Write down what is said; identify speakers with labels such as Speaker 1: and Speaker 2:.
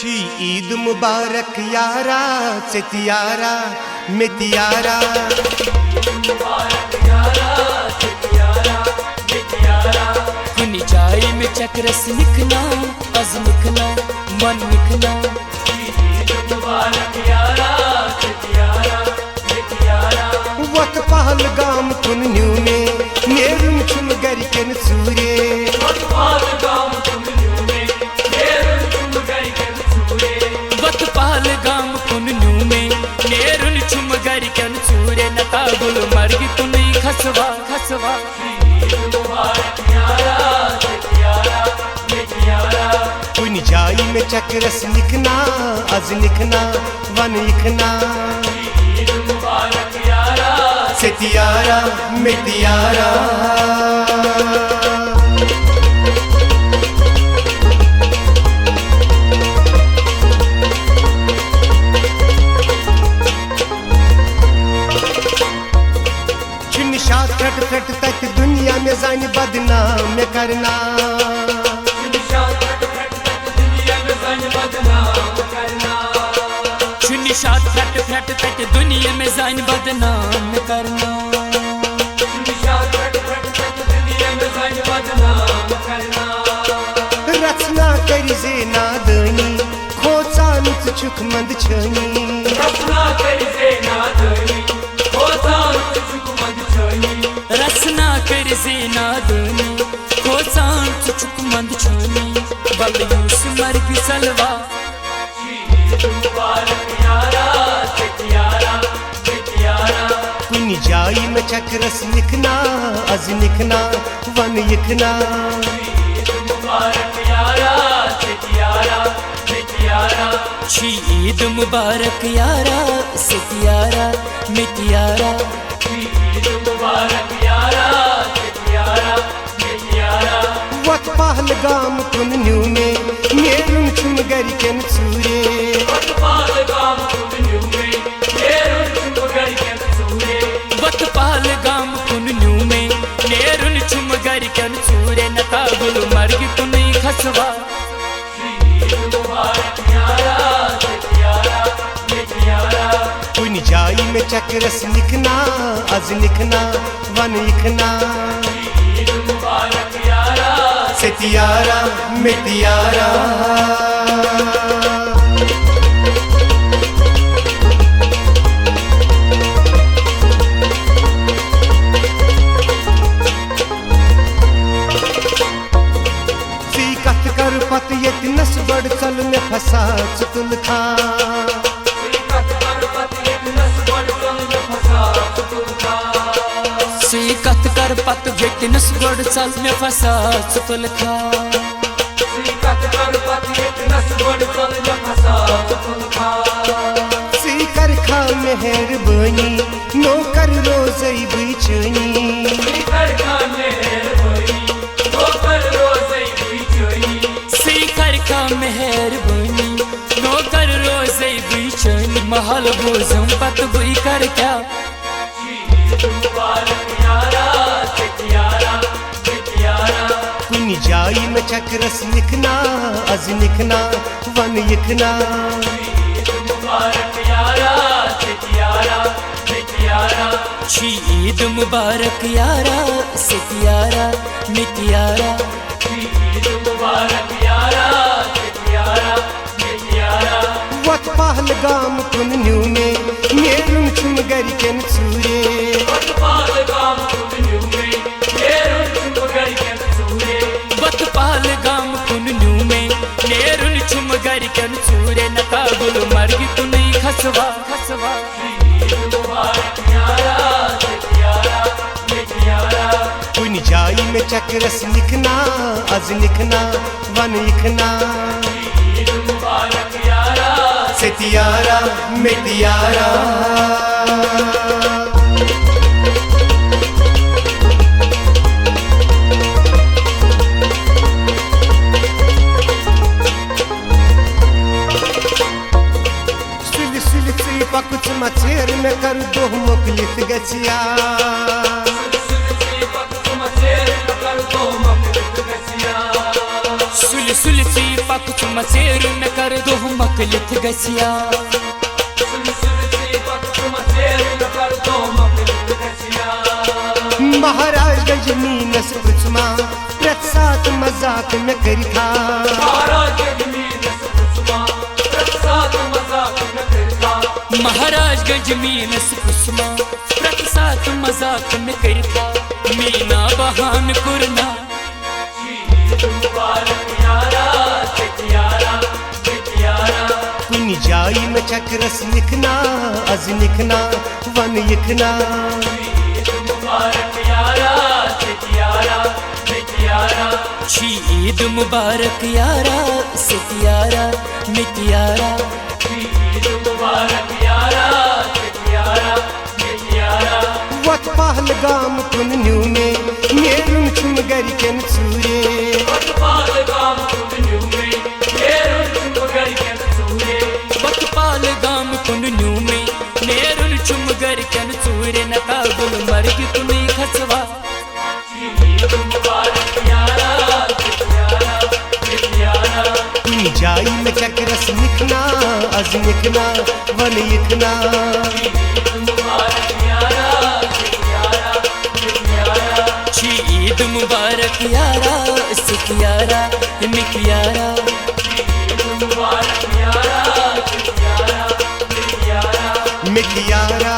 Speaker 1: ईद मुबारक यारा चतियारा मितियारा
Speaker 2: कुनी जाई में चक्रस निकना अज निकना मन निकना मुबारक यारा चतियारा मितियारा
Speaker 1: वत पहलगाम कुन न्यू में नेरुन चुम गरिकन सूरे
Speaker 2: वत पहलगाम कुन न्यू में नेरुन चुम गरिकन सूरे वत पहलगाम कुन न्यू में नेरुन चुम गरिकन सूरे नता गुलमर्ग कुनी खसवा खसवा मुबारक यारा चतियारा मितियारा
Speaker 1: कुन जाई में चक्रस निकना अज निकना वन इखना
Speaker 2: मुबारक यारा
Speaker 1: चतियारा मितियारा खट खट तक दुनिया में जानी बदनाम में करना
Speaker 2: निशात फट फट तक दुनिया में जान बदनाम करना
Speaker 1: रचना करी जे नादनी खोचा नुच चुक मंद छनी
Speaker 2: रचना करी जे नादनी खोचा नुच चुक मंद छनी रचना करी जे नादनी खोचा नुच चुक मंद छनी बल यूस मर्ग सलवा मुबारक यारा चतियारा मितियारा
Speaker 1: कुन जाई में चक्रस निकना अज निकना वन इखना
Speaker 2: मुबारक यारा चतियारा मितियारा ईद मुबारक यारा चतियारा मितियारा ईद मुबारक यारा चतियारा मितियारा
Speaker 1: वत पहलगाम कुन न्यू में नेरुन चुम गरिकन सूरे
Speaker 2: वत पहलगाम कुन न्यू में नेरुन चुम गरिकन सूरे वत पहलगाम कुन न्यू में नेरुन चुम गरिकन सूरे नता गुलमर्ग कुनी खसवा मुबारक यारा चतियारा मितियारा
Speaker 1: कुन जाई में चक्रस निकना अज निकना वन इखना
Speaker 2: मुबारक यारा
Speaker 1: चतियारा मितियारा सीकत कर पत ये नस बड़ चल में फसा चतुल खा
Speaker 2: सीकत कर पत विटनस गोड़ चल में फसा चुतल खा सीकत कर पत विटनस गोड़ चल में फसा चुतल खा
Speaker 1: सीकर खा मेहरबानी नौकर रोज़ई बिचनी
Speaker 2: सीकर खा मेहरबानी नौकर रोज़ई बिचनी सीकर खा मेहरबानी नौकर रोज़ई बिचनी महल बोझम पत बुई कर क्या मुबारक यारा चतियारा मितियारा
Speaker 1: कुन जाई में चक्रस निकना अज निकना वन इखना
Speaker 2: मुबारक यारा चतियारा मितियारा ईद मुबारक यारा चतियारा मितियारा ईद मुबारक यारा चतियारा मितियारा
Speaker 1: वत पहलगाम कुन न्यू में नेरुन चुम गरिकन सूरे
Speaker 2: वत पहलगाम कुन न्यू में नेरुन चुम गरिकन सूरे वत पहलगाम कुन न्यू में नेरुन चुम गरिकन सूरे नता गुलमर्ग कुनी खसवा खसवा मुबारक यारा चतियारा मितियारा
Speaker 1: कुन जाई में चक्रस निकना अज निकना वन इखना
Speaker 2: मुबारक यारा
Speaker 1: चतियारा मितियारा सुल सुल पकुच मचेर में कर दो मुकलित गचिया
Speaker 2: सुल सुल सी पक मचेर न कर दो मकलित गसिया
Speaker 1: महाराजगंज मीनस पुचमा प्रसाद मजाक में करी था
Speaker 2: महाराजगंज मीनस पुचमा प्रसाद मजाक में करी था मीना बहान कुरना
Speaker 1: कुन जाई में चक्रस लिखना अज लिखना वन लिखना
Speaker 2: छी ईद मुबारक यारा सितियारा मितियारा
Speaker 1: वत पहलगाम कुन न्यू में नेरुन छुम गरिकन सूरे
Speaker 2: वत पहलगाम कुन न्यू में नेरुन छुम गरिकन सूरे नका गुलमर्ग कुनी खसवा
Speaker 1: कुन जाई में चक्रस लिखना अज लिखना वन लिखना
Speaker 2: छी ईद मुबारक यारा सितियारा मितियारा
Speaker 1: मितियारा